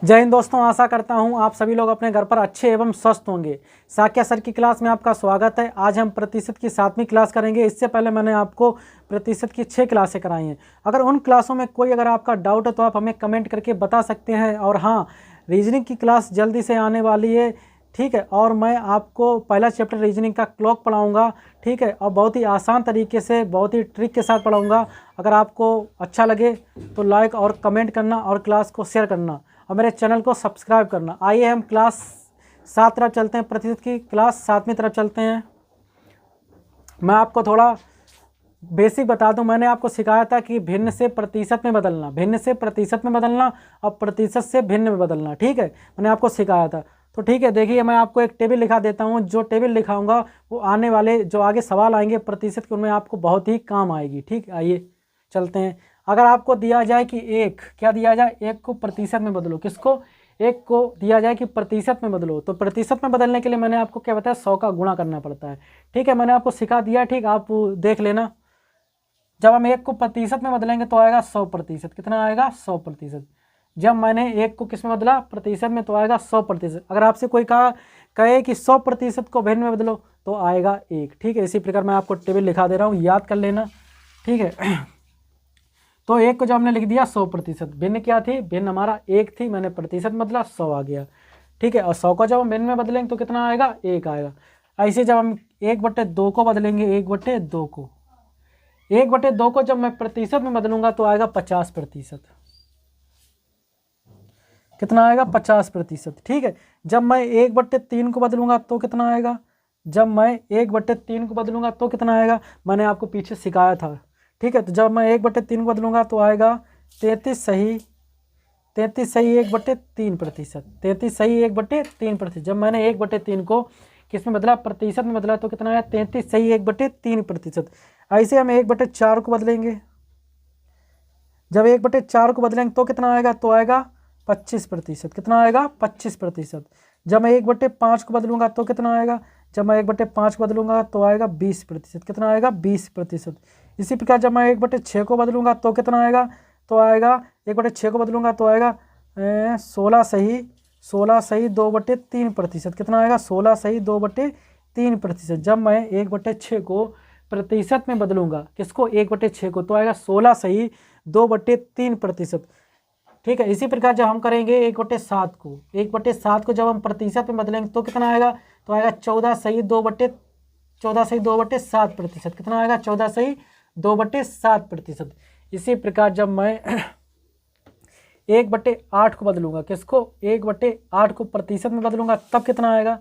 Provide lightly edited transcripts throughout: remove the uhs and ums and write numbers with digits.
जय हिंद दोस्तों, आशा करता हूं आप सभी लोग अपने घर पर अच्छे एवं स्वस्थ होंगे। साक्या सर की क्लास में आपका स्वागत है। आज हम प्रतिशत की 7वीं क्लास करेंगे। इससे पहले मैंने आपको प्रतिशत की 6 क्लासें कराई हैं। अगर उन क्लासों में कोई अगर आपका डाउट है तो आप हमें कमेंट करके बता सकते हैं। और हाँ, रीजनिंग की क्लास जल्दी से आने वाली है, ठीक है। और मैं आपको पहला चैप्टर रीजनिंग का क्लॉक पढ़ाऊँगा, ठीक है। और बहुत ही आसान तरीके से, बहुत ही ट्रिक के साथ पढ़ाऊँगा। अगर आपको अच्छा लगे तो लाइक और कमेंट करना और क्लास को शेयर करना और मेरे चैनल को सब्सक्राइब करना। आइए हम क्लास 7 तरफ चलते हैं, प्रतिशत की क्लास 7वीं तरफ चलते हैं। मैं आपको थोड़ा बेसिक बता दूं। मैंने आपको सिखाया था कि भिन्न से प्रतिशत में बदलना, भिन्न से प्रतिशत में बदलना और प्रतिशत से भिन्न में बदलना, ठीक है। मैंने आपको सिखाया था। तो ठीक है, देखिए मैं आपको एक टेबल लिखा देता हूं। जो टेबल लिखाऊंगा वो आने वाले जो आगे सवाल आएंगे प्रतिशत के, उनमें आपको बहुत ही काम आएगी, ठीक। आइए चलते हैं। अगर आपको दिया जाए कि एक, क्या दिया जाए, एक को प्रतिशत में बदलो। किसको? एक को दिया जाए कि प्रतिशत में बदलो। तो प्रतिशत में बदलने के लिए मैंने आपको क्या बताया, 100 का गुणा करना पड़ता है, ठीक है। मैंने आपको सिखा दिया, ठीक। आप देख लेना। जब हम एक को प्रतिशत में बदलेंगे तो आएगा 100%। कितना आएगा? 100%। जब मैंने एक को किस में बदला? प्रतिशत में, तो आएगा 100%। अगर आपसे कोई कहे कि 100% को भिन्न में बदलो तो आएगा 1, ठीक है। इसी प्रकार मैं आपको टेबल लिखा दे रहा हूँ, याद कर लेना, ठीक है। तो एक को जब हमने लिख दिया 100%, भिन्न क्या थी? भिन्न हमारा 1 थी, मैंने प्रतिशत बदला 100 आ गया, ठीक है। और 100 को जब हम भिन्न में बदलेंगे तो कितना आएगा? 1 आएगा। ऐसे जब हम 1/2 को बदलेंगे, 1/2 को, 1/2 को जब मैं प्रतिशत में बदलूंगा तो आएगा 50%। कितना आएगा? 50%, ठीक है। जब मैं 1/3 को बदलूंगा तो कितना आएगा? जब मैं 1/3 को बदलूंगा तो कितना आएगा? मैंने आपको पीछे सिखाया था, ठीक है। तो जब मैं 1/3 को बदलूंगा तो आएगा 33 सही, 33 सही 1/3%, 33 सही 1/3%। जब मैंने 1/3 को किस में बदला? प्रतिशत में बदला तो कितना आया? 33 सही 1/3%। ऐसे हम 1/4 को बदलेंगे। जब 1/4 को बदलेंगे तो कितना आएगा? तो आएगा 25%। कितना आएगा? 25%। जब मैं 1/5 को बदलूंगा तो कितना आएगा? जब मैं 1/5 को बदलूंगा तो आएगा 20%। कितना आएगा? 20%। इसी प्रकार जब मैं 1/6 को बदलूंगा तो कितना आएगा? तो आएगा 1/6 को बदलूंगा तो आएगा 16 सही, 16 सही 2/3%। कितना आएगा? 16 सही 2/3%। जब मैं 1/6 को प्रतिशत में बदलूंगा, किसको? 1/6 को, तो आएगा 16 सही 2/3%, ठीक है। इसी प्रकार जब हम करेंगे 1/7 को, 1/7 को जब हम प्रतिशत में बदलेंगे तो कितना आएगा? तो आएगा 14 सही 2/7%। कितना आएगा? 14 सही 2/7%। इसी प्रकार जब मैं 1/8 को बदलूंगा, किसको? 1/8 को प्रतिशत में बदलूंगा तब कितना आएगा?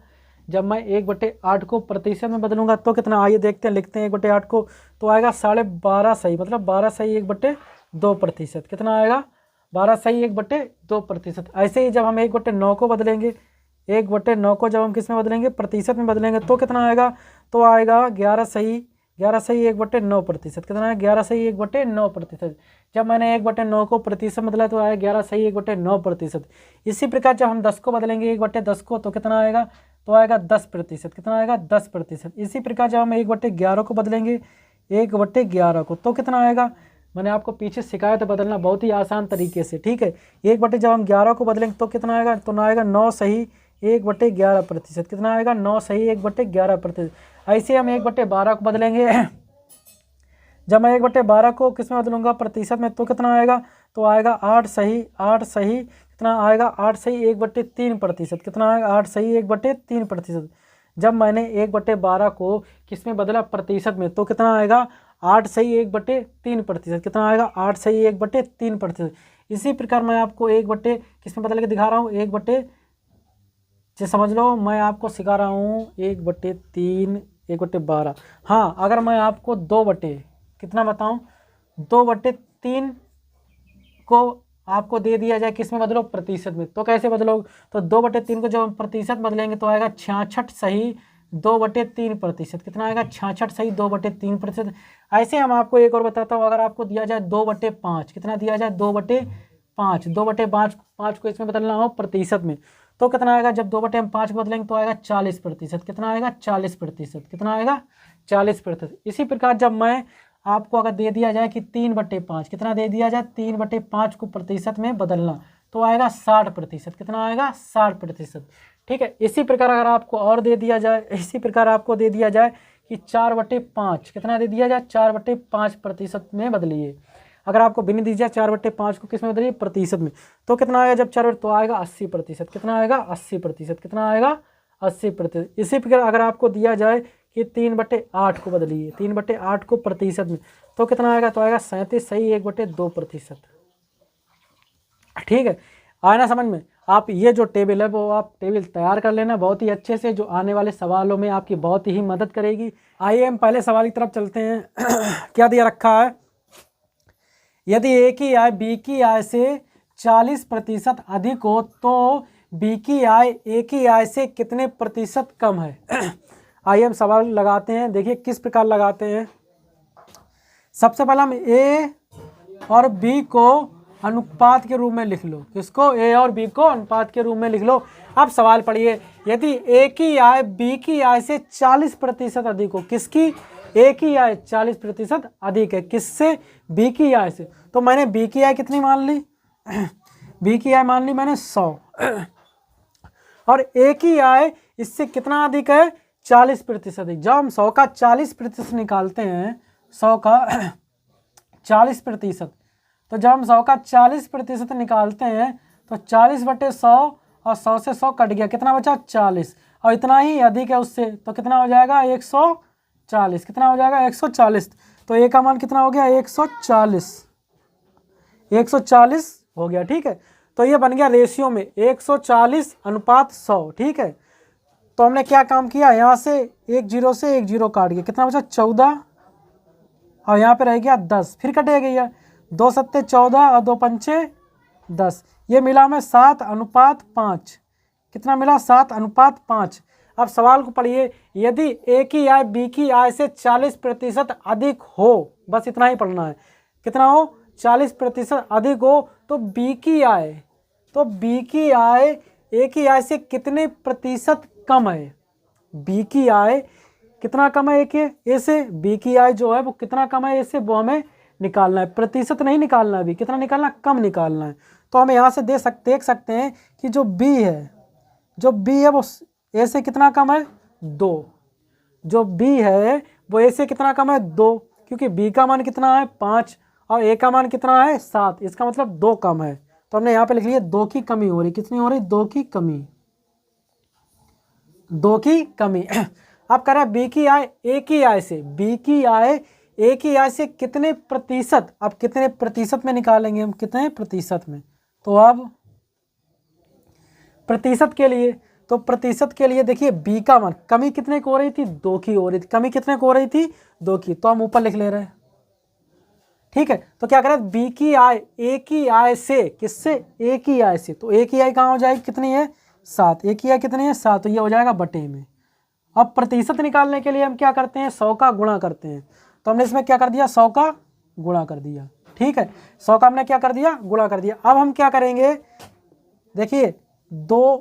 जब मैं 1/8 को प्रतिशत में बदलूंगा तो कितना? आइए देखते हैं, लिखते हैं 1/8 को, तो आएगा 12.5 सही, मतलब 12 सही 1/2%। कितना आएगा? 12 सही 1/2%। ऐसे ही जब हम 1/9 को बदलेंगे, 1/9 को जब हम किस में बदलेंगे? प्रतिशत में बदलेंगे तो कितना आएगा? तो आएगा 11 सही 1/9%। कितना है? 11 सही 1/9%। जब मैंने 1/9 को प्रतिशत बदला तो आया 11 सही 1/9%। इसी प्रकार जब हम 10 को बदलेंगे 1/10 को तो कितना आएगा? तो आएगा 10%। कितना आएगा? 10%। इसी प्रकार जब हम 1/11 को बदलेंगे, 1/11 को, तो कितना आएगा? मैंने आपको पीछे सिखाया था बदलना बहुत ही आसान तरीके से, ठीक है। जब हम 11 को बदलेंगे तो कितना आएगा? तो ना आएगा 9 सही 1/11%। कितना आएगा? 9 सही 1/11%। ऐसे हम 1/12 को बदलेंगे। जब मैं 1/12 को किस में बदलूंगा? प्रतिशत में, तो कितना आएगा? तो आएगा 8 सही कितना आएगा? 8 सही 1/3%। कितना आएगा? 8 सही 1/3%। जब मैंने 1/12 को किस में बदला? प्रतिशत में, तो कितना आएगा? 8 सही 1/3%। कितना आएगा? 8 सही 1/3%। इसी प्रकार मैं आपको किस में बदल के दिखा रहा हूँ? 1/, समझ लो मैं आपको सिखा रहा हूँ 1/3, 1/12। हाँ, अगर मैं आपको 2 कितना बताऊँ, 2/3 को आपको दे दिया जाए किस में बदलो? प्रतिशत में, तो कैसे बदलोगे? तो 2/3 को जब हम प्रतिशत बदलेंगे तो आएगा 66 सही 2/3%। कितना आएगा? 66 सही 2/3%। ऐसे हम आपको एक और बताता हूँ, अगर आपको दिया जाए 2/5, कितना दिया जाए? 2/5, 2/5 को इसमें बदलना हो प्रतिशत में, तो कितना आएगा? जब 2/5 को बदलेंगे तो आएगा 40%। कितना आएगा? 40%। कितना आएगा? 40%। इसी प्रकार जब मैं आपको अगर दे दिया जाए कि 3/5, कितना दे दिया जाए? 3/5 को प्रतिशत में बदलना, तो आएगा 60%। कितना आएगा? 60%। ठीक है। इसी प्रकार अगर आपको और दे दिया जाए, इसी प्रकार आपको दे दिया जाए कि 4/5, कितना दे दिया जाए? 4/5% में बदलिए। अगर आपको भिन्न दीजिए 4/5 को किस में बदलिए? प्रतिशत में। तो कितना आएगा जब 4, तो आएगा 80%। कितना आएगा? 80%। कितना आएगा? 80%। इसी प्रकार अगर आपको दिया जाए कि 3/8 को बदलिए, 3/8 को प्रतिशत में, तो कितना आएगा? तो आएगा 37 सही 1/2%। ठीक है, आया ना समझ में? आप ये जो टेबल है वो आप टेबल तैयार कर लेना बहुत ही अच्छे से, जो आने वाले सवालों में आपकी बहुत ही मदद करेगी। आइए हम पहले सवाल की तरफ चलते हैं। क्या दिया रखा है? यदि ए की आय बी की आय से 40% अधिक हो तो बी की आय ए की आय से कितने प्रतिशत कम है? आइए हम सवाल लगाते हैं। देखिए किस प्रकार लगाते हैं। सबसे पहले हम ए और बी को अनुपात के रूप में लिख लो। किसको? ए और बी को अनुपात के रूप में लिख लो। अब सवाल पढ़िए, यदि ए की आय बी की आय से 40% अधिक हो। किसकी? ए की आय 40% अधिक है। किससे? बी की आय से। तो मैंने बी की आय कितनी मान ली? बी की आय मान ली मैंने 100, और ए की आय इससे कितना अधिक है? 40% अधिक। जब हम 100 का 40% निकालते हैं, 100 का 40%, तो जब हम 100 का 40% निकालते हैं तो 40/100 और 100 से 100 कट गया, कितना बचा? 40, और इतना ही अधिक है उससे, तो कितना हो जाएगा? 140। कितना हो जाएगा? 140। तो ए का मान कितना हो गया? 140। 140 हो गया। ठीक है, तो ये बन गया रेशियो में 140/100। ठीक है, तो हमने क्या काम किया? यहाँ से 1 0 से 1 0 काट गया, कितना बचा? 14, और यहाँ पे रह गया 10, फिर कटे गया 2 7 14 और 2 5 10। ये मिला हमें 7/5। कितना मिला? 7/5। अब सवाल को पढ़िए, यदि ए की आय बी की आय से 40% अधिक हो, बस इतना ही पढ़ना है। कितना हो? 40% अधिक हो तो बी की आय, तो बी की आय ए की आय से कितने प्रतिशत कम है? बी की आय कितना कम है ए से? बी की आय जो है वो कितना कम है ए से, वो हमें निकालना है। प्रतिशत नहीं निकालना है, अभी कितना निकालना? कम निकालना है। तो हम यहाँ से देख सकते हैं कि जो बी है वो ए से कितना कम है? 2। जो बी है वो ए से कितना कम है? 2, क्योंकि बी का मान कितना है? 5 और ए का मान कितना है? 7। इसका मतलब 2 कम है। तो हमने यहाँ पे लिख लिया 2 की कमी हो रही। कितनी हो रही? 2 की कमी, 2 की कमी। अब कह रहा है बी की आय ए की आय से, बी की आय ए की आय से कितने प्रतिशत? अब कितने प्रतिशत में निकालेंगे हम? कितने प्रतिशत में? तो अब प्रतिशत के लिए देखिए बी का मान, कमी कितने को हो रही थी? 2 की हो रही थी। कमी कितने को हो रही थी? 2 की। तो हम ऊपर लिख ले रहे हैं। ठीक है, तो क्या करें? बी की आय ए की आय से, किससे? ए की आय से। तो ए की आय कहाँ हो जाएगी? कितनी है? 7। ए की आय कितनी है? 7। तो ये हो जाएगा बटे में। अब प्रतिशत निकालने के लिए हम क्या करते हैं? 100 का गुणा करते हैं। तो हमने इसमें क्या कर दिया? 100 का गुणा कर दिया। ठीक है, 100 का हमने क्या कर दिया? गुणा कर दिया। अब हम क्या करेंगे? देखिए 2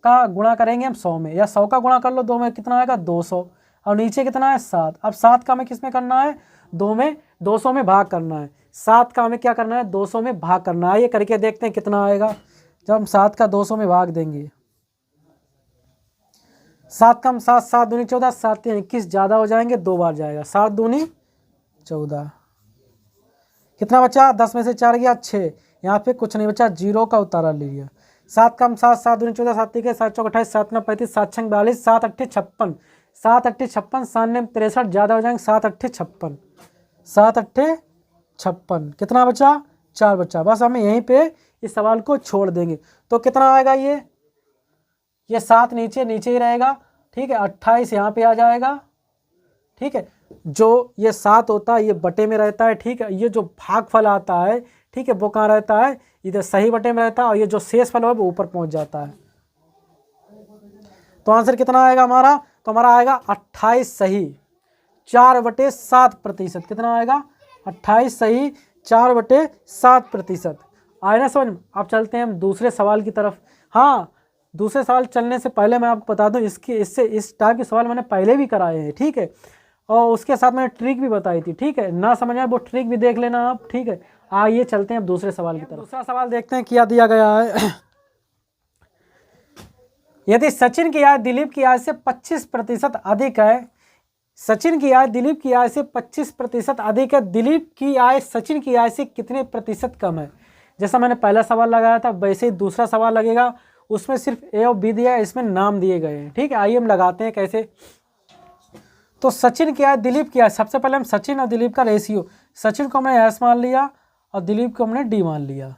का गुणा करेंगे हम 100 में, या 100 का गुणा कर लो 2 में, कितना आएगा? 200, और नीचे कितना है? 7। अब 7 का हमें किस में करना है? 2 में, 200 में भाग करना है। 7 का हमें क्या करना है? 200 में भाग करना है। ये करके देखते हैं कितना आएगा। जब हम 7 का 200 में भाग देंगे, 7 का हम 7, 7 दूनी 14, 7 3 21, ज़्यादा हो जाएंगे, 2 बार जाएगा। 7 दूनी 14, कितना बचा? 10 में से 4 गया 6, यहाँ पे कुछ नहीं बचा, 0 का उतारा ले लिया। 7 का हम 7, 7 दूनी 14, 7 3 7 चौक 28, 7 9 35, 7 6 42, 7 8 56, 7 8 56, 7 9 63, ज़्यादा हो जाएंगे, 7 8 56, 7 8 56, कितना बचा? 4 बचा। बस हमें यहीं पे इस सवाल को छोड़ देंगे। तो कितना आएगा? ये 7 नीचे ही रहेगा। ठीक है, 28 यहाँ पे आ जाएगा। ठीक है, जो ये 7 होता है ये बटे में रहता है। ठीक है, ये जो भागफल आता है, ठीक है, वो कहाँ रहता है? इधर सही बटे में रहता है, और ये जो शेष फल है वो ऊपर पहुँच जाता है। तो आंसर कितना आएगा हमारा? तो हमारा आएगा 28 सही 4/7%। कितना आएगा? 28 सही 4/7%। आए ना समझ? अब चलते हैं हम दूसरे सवाल की तरफ। हाँ, दूसरे सवाल चलने से पहले मैं आपको बता दूं, इस टाइप के सवाल मैंने पहले भी कराए हैं। ठीक है, और उसके साथ मैंने ट्रिक भी बताई थी। ठीक है, ना समझ आए वो ट्रिक भी देख लेना आप। ठीक है, आइए चलते हैं अब दूसरे सवाल की तरफ। दूसरा सवाल देखते हैं क्या दिया गया है। यदि सचिन की आय दिलीप की आय से 25% अधिक है, सचिन की आय दिलीप की आय से 25% अधिक है, दिलीप की आय सचिन की आय से कितने प्रतिशत कम है। जैसा मैंने पहला सवाल लगाया था वैसे ही दूसरा सवाल लगेगा, उसमें सिर्फ ए और बी दिया है, इसमें नाम दिए गए हैं। ठीक है, आइए हम लगाते हैं कैसे। तो सचिन की आय दिलीप की आय, सबसे पहले हम सचिन और दिलीप का रेशियो, सचिन को हमने एस मान लिया और दिलीप को हमने डी मान लिया।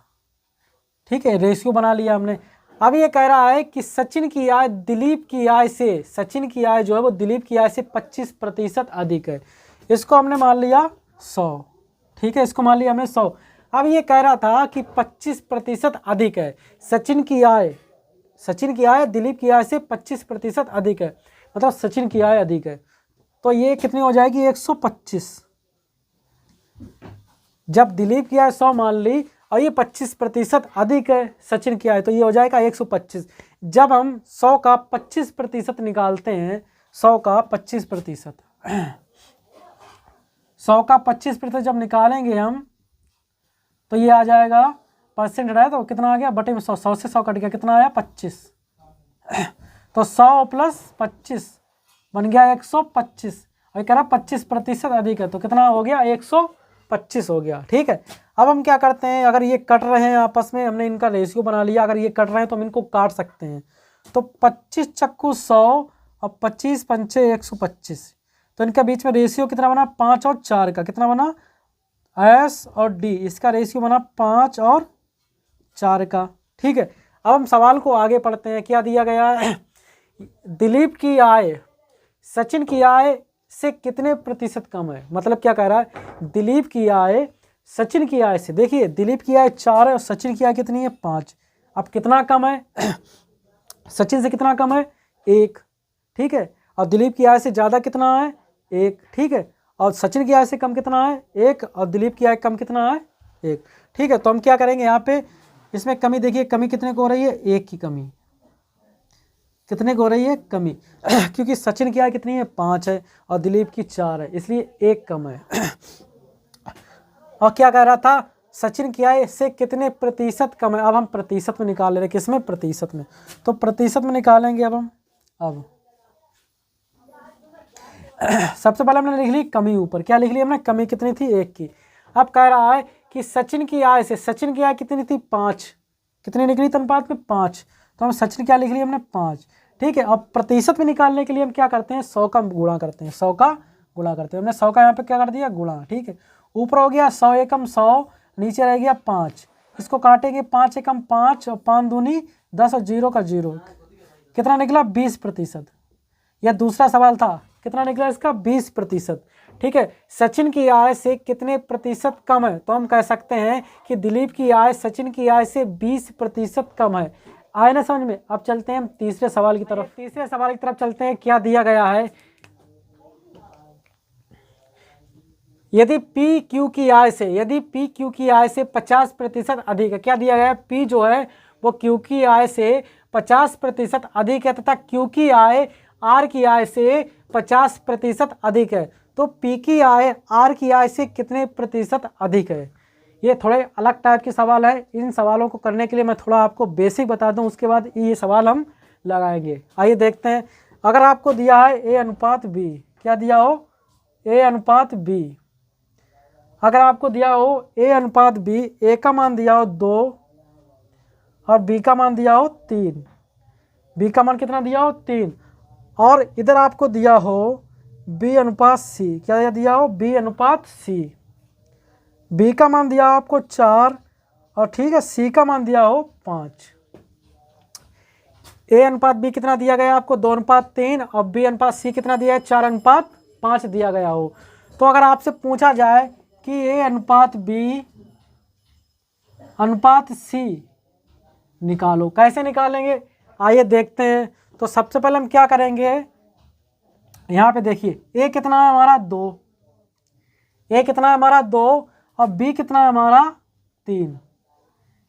ठीक है, रेशियो बना लिया हमने। अब ये कह रहा है कि सचिन की आय दिलीप की आय से, सचिन की आय जो है वो दिलीप की आय से 25% अधिक है। इसको हमने मान लिया 100। ठीक है, इसको मान लिया हमने 100। अब ये कह रहा था कि 25% अधिक है, सचिन की आय दिलीप की आय से 25% अधिक है, मतलब सचिन की आय अधिक है। तो ये कितनी हो जाएगी 125। जब दिलीप की आय 100 मान ली और ये 25% अधिक है सचिन की आय, तो ये हो जाएगा 125। जब हम 100 का 25% निकालते हैं, 100 का 25%, 100 का 25% जब निकालेंगे हम तो ये आ जाएगा, परसेंट रहा तो कितना आ गया बटे में 100, 100 से 100 कट गया, कितना आया 25। तो 100 प्लस 25 बन गया 125, और कह रहा 25% अधिक है, तो कितना हो गया 125 हो गया। ठीक है, अब हम क्या करते हैं, अगर ये कट रहे हैं आपस में, हमने इनका रेशियो बना लिया, अगर ये कट रहे हैं तो हम इनको काट सकते हैं। तो 25 चक्कू 100 और 25 पंचे 125, तो इनका बीच में रेशियो कितना बना 5 और 4 का, कितना बना एस और डी, इसका रेशियो बना 5 और 4 का। ठीक है, अब हम सवाल को आगे पढ़ते हैं, क्या दिया गया है। दिलीप की आय सचिन की आय से कितने प्रतिशत कम है, मतलब क्या कह रहा है, दिलीप की आय सचिन की आय से, देखिए दिलीप की आय 4 है और सचिन की आय कितनी है 5। अब कितना कम है सचिन से कितना कम है 1। ठीक है, और दिलीप की आय से ज़्यादा कितना है 1। ठीक है, और सचिन की आय से कम कितना है 1, और दिलीप की आय कम कितना है 1। ठीक है, तो हम क्या करेंगे यहाँ पे, इसमें कमी देखिए, कमी कितने को हो रही है 1 की कमी, कितने को हो रही है कमी क्योंकि सचिन की आय कितनी है 5 है और दिलीप की 4 है, इसलिए 1 कम है। और क्या कह रहा था, सचिन की आय से कितने प्रतिशत कम है। अब हम प्रतिशत में निकाल ले रहे हैं, किसमें प्रतिशत में, तो प्रतिशत में निकालेंगे अब हम। अब सबसे पहले हमने लिख ली कमी, ऊपर क्या लिख ली हमने, कमी कितनी थी 1 की। अब कह रहा है कि सचिन की आय से, सचिन की आय कितनी थी 5, कितनी निकली अनुपात में 5, तो हम सचिन क्या लिख लिया हमने 5। ठीक है, अब प्रतिशत में निकालने के लिए हम क्या करते हैं 100 का गुणा करते हैं, 100 का गुणा करते हैं, हमने 100 का यहाँ पे क्या कर दिया गुणा। ठीक है, ऊपर हो गया 100 एकम 100, नीचे रह गया 5, इसको काटेंगे 5 एकम 5 और 5 दूनी 10 और 0 का 0, कितना निकला 20%। यह दूसरा सवाल था, कितना निकला इसका 20%। ठीक है, सचिन की आय से कितने प्रतिशत कम है, तो हम कह सकते हैं कि दिलीप की आय सचिन की आय से 20% कम है। आए ना समझ में। अब चलते हैं हम तीसरे सवाल की तरफ। तीसरे सवाल की तरफ चलते हैं, क्या दिया गया है, यदि पी क्यू की आय से, यदि पी क्यू की आय से 50% अधिक है, क्या दिया गया है, पी जो है वो क्यू की आय से 50% अधिक है तथा क्यू की आय आर की आय से 50% अधिक है, तो पी की आय आर की आय से कितने प्रतिशत अधिक है। ये थोड़े अलग टाइप के सवाल है, इन सवालों को करने के लिए मैं थोड़ा आपको बेसिक बता दूं, उसके बाद ये सवाल हम लगाएंगे। आइए देखते हैं, अगर आपको दिया है ए अनुपात बी, क्या दिया हो ए अनुपात बी, अगर आपको दिया हो ए अनुपात बी, ए का मान दिया हो 2 और बी का मान दिया हो 3, बी का मान कितना दिया हो 3, और इधर आपको दिया हो बी अनुपात सी, क्या दिया हो बी अनुपात सी, बी का मान दिया हो आपको 4 और ठीक है सी का मान दिया हो 5। ए अनुपात बी कितना दिया गया आपको 2:3 और बी अनुपात सी कितना दिया है 4:5 दिया गया हो। तो अगर आपसे पूछा जाए कि ए अनुपात बी अनुपात सी निकालो, कैसे निकालेंगे आइए देखते हैं। तो सबसे पहले हम क्या करेंगे, यहाँ पे देखिए ए कितना है हमारा 2, ए कितना है हमारा 2 और बी कितना है हमारा 3,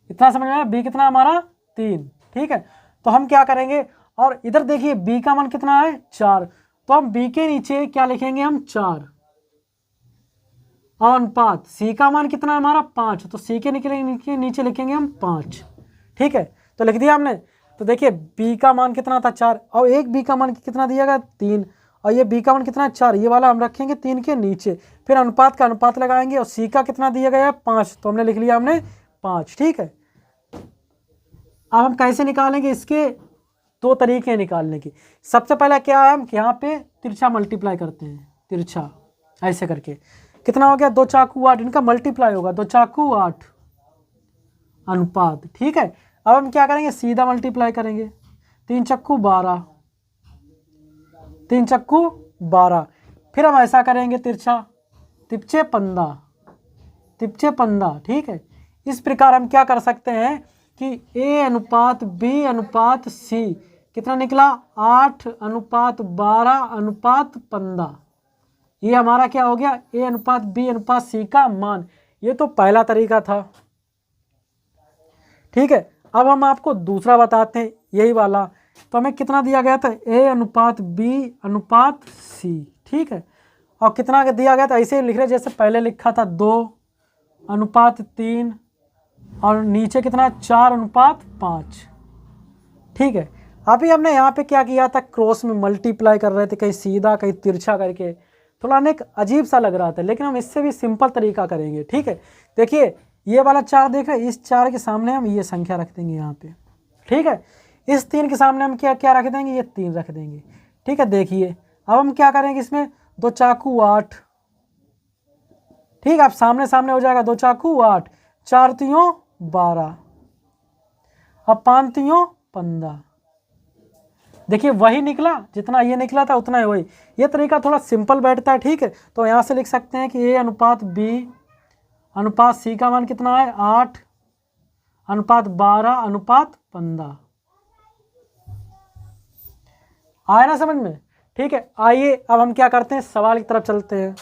इतना समझ में आया, बी कितना है हमारा 3। ठीक है, तो हम क्या करेंगे, और इधर देखिए बी का मान कितना है 4, तो हम बी के नीचे क्या लिखेंगे हम 4, और अनुपात सी का मान कितना है हमारा 5, तो सी के नीचे लिखेंगे हम 5। ठीक है, तो लिख दिया हमने। तो देखिए बी का मान कितना था 4, और एक बी का मान कितना दिया गया 3, और ये बी का मान कितना है 4, ये वाला हम रखेंगे 3 के नीचे, फिर अनुपात का अनुपात लगाएंगे, और सी का कितना दिया गया है 5, तो हमने लिख लिया हमने 5। ठीक है, अब हम कैसे निकालेंगे, इसके दो तरीके हैं निकालने की। सबसे पहला क्या है, हम यहाँ पे तिरछा मल्टीप्लाई करते हैं, तिरछा ऐसे करके कितना हो गया 2 चाकू 8, इनका मल्टीप्लाई होगा 2 चाकू 8 अनुपात। ठीक है, अब हम क्या करेंगे, सीधा मल्टीप्लाई करेंगे, 3 चक्कू 12, 3 चक्कू 12, फिर हम ऐसा करेंगे तिरछा, तिपचे 15, तिपचे 15। ठीक है, इस प्रकार हम क्या कर सकते हैं कि ए अनुपात बी अनुपात सी कितना निकला 8 अनुपात 12 अनुपात 15, ये हमारा क्या हो गया ए अनुपात बी अनुपात सी का मान। ये तो पहला तरीका था। ठीक है, अब हम आपको दूसरा बताते हैं, यही वाला। तो हमें कितना दिया गया था, ए अनुपात बी अनुपात सी। ठीक है, और कितना दिया गया था, ऐसे लिख रहे जैसे पहले लिखा था 2 अनुपात 3, और नीचे कितना 4 अनुपात 5। ठीक है, अभी हमने यहाँ पे क्या किया था, क्रॉस में मल्टीप्लाई कर रहे थे, कहीं सीधा कहीं तिरछा करके, थोड़ा अनेक अजीब सा लग रहा था, लेकिन हम इससे भी सिंपल तरीका करेंगे। ठीक है, देखिए ये वाला 4 देख रहे हैं, इस 4 के सामने हम ये संख्या रख देंगे यहाँ पे। ठीक है, इस 3 के सामने हम क्या क्या रख देंगे, ये 3 रख देंगे। ठीक है, देखिए अब हम क्या करेंगे, इसमें 2 चाकू 8। ठीक है, अब सामने सामने हो जाएगा 2 चाकू 8, 4 तियों 12, अब 5 तियों 15। देखिए वही निकला, जितना ये निकला था उतना ही वही। ये तरीका थोड़ा सिंपल बैठता है। ठीक है, तो यहाँ से लिख सकते हैं कि ए अनुपात बी अनुपात सी का मान कितना है 8 अनुपात 12 अनुपात 15। आया ना समझ में। ठीक है, आइए अब हम क्या करते हैं, सवाल की तरफ चलते हैं।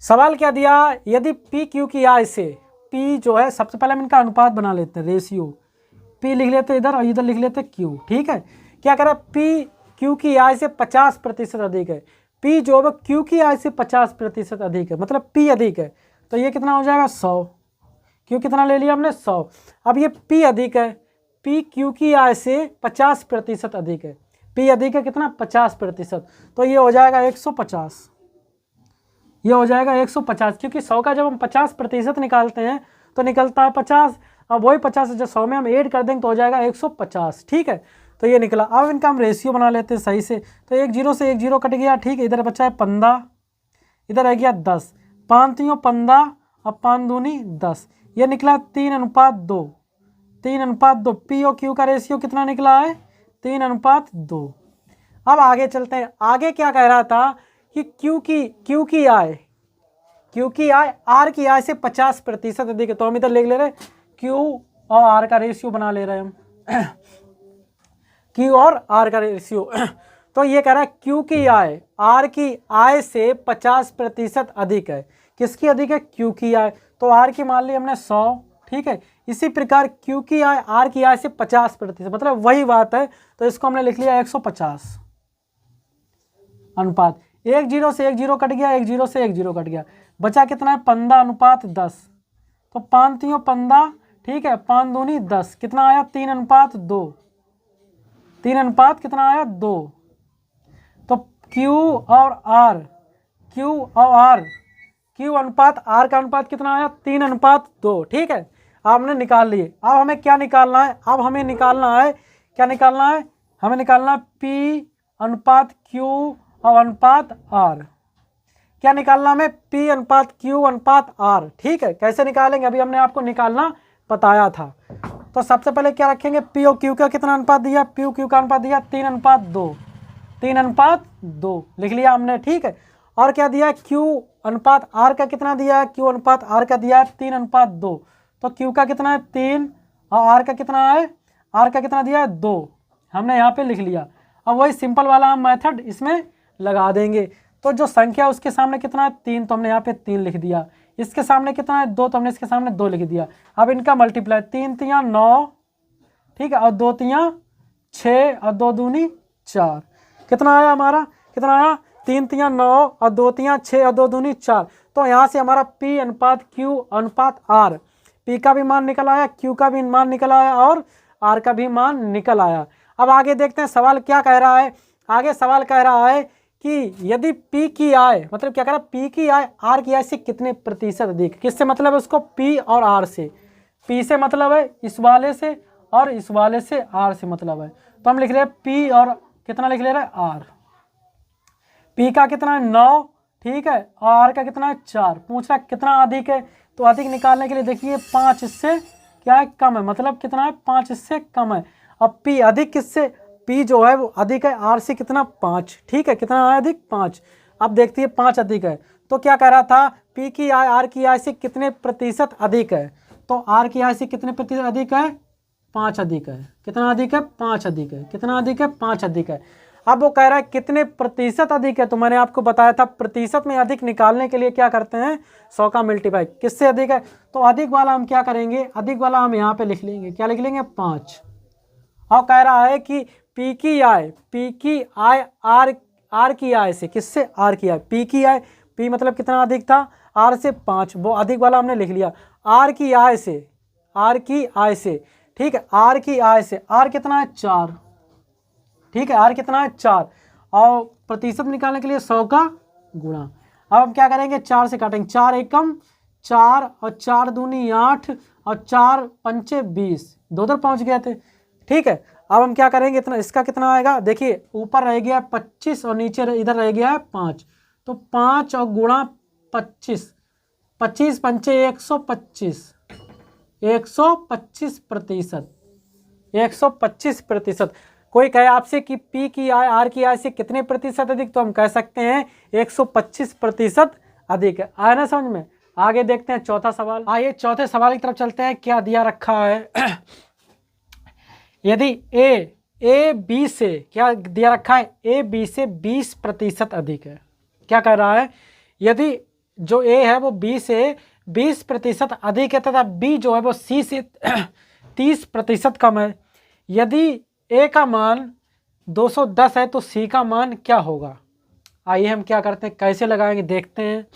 सवाल क्या दिया, यदि पी क्यू की आय से, पी जो है सबसे पहले हम इनका अनुपात बना लेते हैं, रेशियो पी लिख लेते इधर और इधर लिख लेते क्यू। ठीक है, क्या करें, पी क्यू की आय से 50% अधिक है, पी जो है क्यू की आय से 50% अधिक है, मतलब पी अधिक है, तो ये कितना हो जाएगा 100। क्यू कितना ले लिया हमने 100। अब ये पी अधिक है, पी क्यू की आय से 50% अधिक है, पी अधिक है कितना 50%, तो ये हो जाएगा 150। ये हो जाएगा 150, क्योंकि 100 का जब हम 50% निकालते हैं तो निकलता है 50, अब वही 50 जब 100 में हम ऐड कर देंगे तो हो जाएगा 150। ठीक है, तो ये निकला। अब इनका हम रेशियो बना लेते हैं सही से, तो 1 0 से 1 0 कट गया। ठीक है, इधर बचा है 15, इधर रह गया 10, 5 3 15, अब 5 दूनी 10, ये निकला 3 अनुपात 2, 3 अनुपात 2। पी और क्यू का रेशियो कितना निकला है 3 अनुपात 2। अब आगे चलते हैं, आगे क्या कह रहा था कि क्यू की आय आर की आय से 50% अधिक है, तो हम इधर लिख ले रहे क्यू और आर का रेशियो बना ले रहे हैं हम क्यू और आर का रेशियो। तो ये कह रहा है क्यू की आय आर की आय से 50% अधिक है, किसकी अधिक है क्यू की आय, तो आर की मान ली हमने 100। ठीक है, इसी प्रकार क्यू की आय आर की आय से 50%, मतलब वही बात है, तो इसको हमने लिख लिया 150 अनुपात। 1 0 से 1 0 कट गया, 1 0 से 1 0 कट गया, बचा कितना है 15 अनुपात 10, तो 5 3 15। ठीक है, 5 दूनी 10, कितना आया 3 अनुपात 2, 3 अनुपात कितना आया 2। तो क्यू और आर, क्यू अनुपात आर का अनुपात कितना आया 3 अनुपात 2। ठीक है, आपने निकाल लिए। अब हमें क्या निकालना है, अब हमें निकालना है क्या निकालना है, हमें निकालना है पी अनुपात क्यू और अनुपात आर। क्या निकालना हमें, पी अनुपात क्यू अनुपात आर। ठीक है, कैसे निकालेंगे अभी हमने आपको निकालना बताया था। तो सबसे पहले क्या रखेंगे, पी और क्यू का कितना अनुपात दिया, पी और क्यू का अनुपात दिया 3 अनुपात 2, 3 अनुपात 2 लिख लिया हमने। ठीक है, और क्या दिया, क्यू अनुपात आर का कितना दिया है, क्यू अनुपात आर का दिया है 3 अनुपात 2, तो क्यू का कितना है 3 और आर का कितना है, आर का कितना दिया है 2, हमने यहाँ पे लिख लिया। अब वही सिंपल वाला हम मेथड इसमें लगा देंगे, तो जो संख्या उसके सामने कितना है 3, तो हमने यहाँ पे 3 लिख दिया, इसके सामने कितना है 2, तो हमने इसके सामने 2 लिख दिया। अब इनका मल्टीप्लाई 3 3 9, ठीक है, और 2 तियाँ 6 और 2 दूनी 4। कितना आया हमारा, कितना आया, 3 तियाँ 9 और 2 तियाँ 6 और 2 दूनी 4। तो यहाँ से हमारा P अनुपात Q अनुपात R, P का भी मान निकल आया, Q का भी मान निकल आया और R का भी मान निकल आया। अब आगे देखते हैं सवाल क्या कह रहा है। आगे सवाल कह रहा है कि यदि P की आय, मतलब क्या कह रहा है, P की आय R की आय से कितने प्रतिशत अधिक। किससे मतलब है उसको, P और R से। P से मतलब है इस वाले से और इस वाले से R से मतलब है। तो हम लिख रहे हैं P और कितना लिख ले रहे हैं R। P का कितना है 9, ठीक है, और R का कितना है 4। पूछ रहा है कितना अधिक है, तो अधिक निकालने के लिए देखिए 5 इससे क्या है कम है, मतलब कितना है 5 इससे कम है। अब P अधिक किससे, P जो है वो अधिक है R से कितना 5, ठीक है, कितना है अधिक 5। अब देखते हैं 5 अधिक है, तो क्या कह रहा था, P की आय R की आय से कितने प्रतिशत अधिक है। तो R की आय से कितने प्रतिशत अधिक है, 5 अधिक है। कितना अधिक है, 5 अधिक है। कितना अधिक है, 5 अधिक है। अब वो कह रहा है कितने प्रतिशत अधिक है, तो मैंने आपको बताया था प्रतिशत में अधिक निकालने के लिए क्या करते हैं, 100 का मल्टीप्लाई किससे अधिक है। तो अधिक वाला हम क्या करेंगे, अधिक वाला हम यहाँ पे लिख लेंगे, क्या लिख लेंगे 5। और कह रहा है कि P की आय R की आय से, किससे, R की आय, P की आय, P मतलब कितना अधिक था, R से 5, वो अधिक वाला हमने लिख लिया। R की आय से, ठीक है, R की आय से, R कितना है 4, ठीक है, R कितना है 4, और प्रतिशत निकालने के लिए 100 का गुणा। अब हम क्या करेंगे, 4 से काटेंगे, 4 एकम 4 और 4 दूनी 8 और 4 पंचे 20, 2 उधर पहुँच गए थे, ठीक है। अब हम क्या करेंगे, इतना, इसका कितना आएगा, देखिए ऊपर रह गया 25 और नीचे इधर रह गया है 5, तो 5 और गुणा 25, 25 पंचे 125, 125 प्रतिशत, 125 प्रतिशत। कोई कहे आपसे कि P की आय R की आय से कितने प्रतिशत अधिक, तो हम कह सकते हैं 125 प्रतिशत अधिक है। आया ना समझ में। आगे देखते हैं चौथा सवाल। आइए चौथे सवाल की तरफ चलते हैं। क्या दिया रखा है यदि A B से, क्या दिया रखा है, A B से 20 प्रतिशत अधिक है। क्या कह रहा है, यदि जो A है वो B से 20 प्रतिशत अधिक है तथा B जो है वो C से 30 प्रतिशत कम है। यदि A का मान 210 है तो C का मान क्या होगा। आइए हम क्या करते हैं, कैसे लगाएंगे देखते हैं।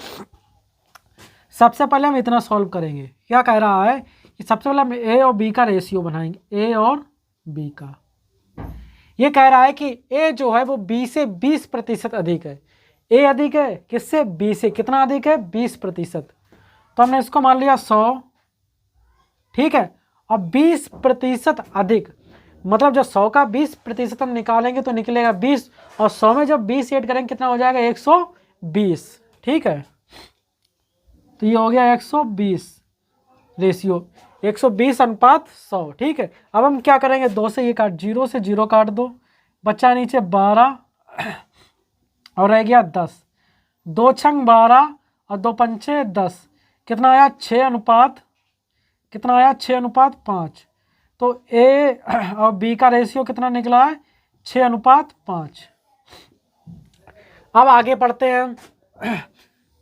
सबसे पहले हम इतना सॉल्व करेंगे। क्या कह रहा है कि सबसे पहले हम A और B का रेशियो बनाएंगे, A और B का। ये कह रहा है कि A जो है वो B से 20 प्रतिशत अधिक है। A अधिक है किससे, B से। कितना अधिक है, 20 प्रतिशत। तो हमने इसको मान लिया 100, ठीक है, और 20 प्रतिशत अधिक, मतलब जब 100 का 20 प्रतिशत हम निकालेंगे तो निकलेगा 20, और 100 में जब 20 ऐड करेंगे कितना हो जाएगा, 120, ठीक है। तो ये हो गया 120 रेशियो, 120 अनुपात 100, ठीक है। अब हम क्या करेंगे, 2 से ये काट, 0 से 0 काट दो, बच्चा नीचे 12 और रह गया 10, 2 छंग 12 और 2 पंचे 10, कितना आया 6 अनुपात, कितना आया 6 अनुपात 5। तो A और B का रेशियो कितना निकला है, 6 अनुपात 5। अब आगे पढ़ते हैं।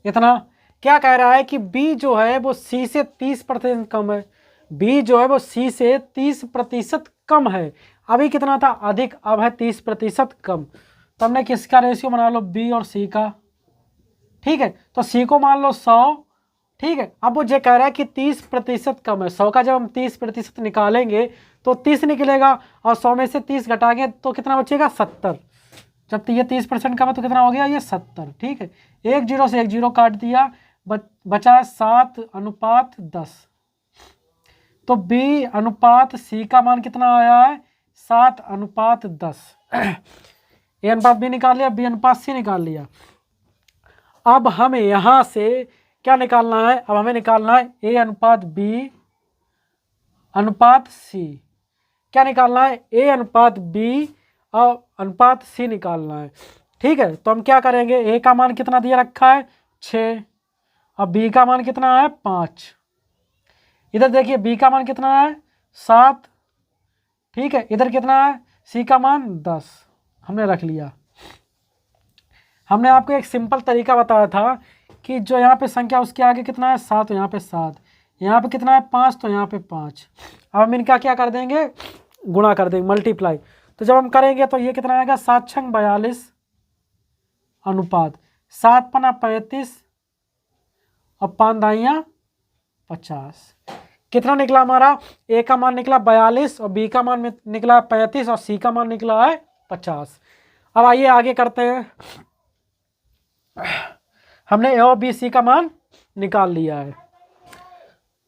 इतना क्या कह रहा है कि B जो है वो C से 30% कम है। B जो है वो C से 30% कम है। अभी कितना था, अधिक, अब है 30% कम। तो हमने किसका रेशियो बना लो, B और C का, ठीक है। तो C को मान लो 100, ठीक है। अब वो ये कह रहा है कि 30% कम है। 100 का जब हम 30% निकालेंगे तो 30 निकलेगा, और 100 में से 30 घटाएंगे तो कितना बचेगा, 70। जब ये 30% कम है तो कितना हो गया, ये 70, ठीक है। 1 0 से 1 0 काट दिया, बचा 7 अनुपात 10। तो B अनुपात C का मान कितना आया है, 7 अनुपात 10। A अनुपात B निकाल लिया, B अनुपात C निकाल लिया। अब हमें यहाँ से क्या निकालना है, अब हमें निकालना है A अनुपात B अनुपात C। क्या निकालना है, A अनुपात B और अनुपात C निकालना है, ठीक है। तो हम क्या करेंगे, A का मान कितना दिया रखा है 6, और B का मान कितना है 5। इधर देखिए B का मान कितना है 7, ठीक है। इधर कितना है, C का मान 10 हमने रख लिया। हमने आपको एक सिंपल तरीका बताया था कि जो यहाँ पे संख्या उसके आगे कितना है 7, तो यहाँ पे 7, यहाँ पे कितना है 5, तो यहाँ पे 5। अब हम इनका क्या कर देंगे, गुणा कर देंगे, मल्टीप्लाई। तो जब हम करेंगे तो ये कितना आएगा, 7 छंग 42 अनुपात 7 पना 35 और 5 दाइयाँ 50। कितना निकला हमारा, ए का मान निकला 42 और बी का मान निकला 35 और सी का मान निकला है 50। अब आइए आगे करते हैं। हमने ए और बी सी का मान निकाल लिया है।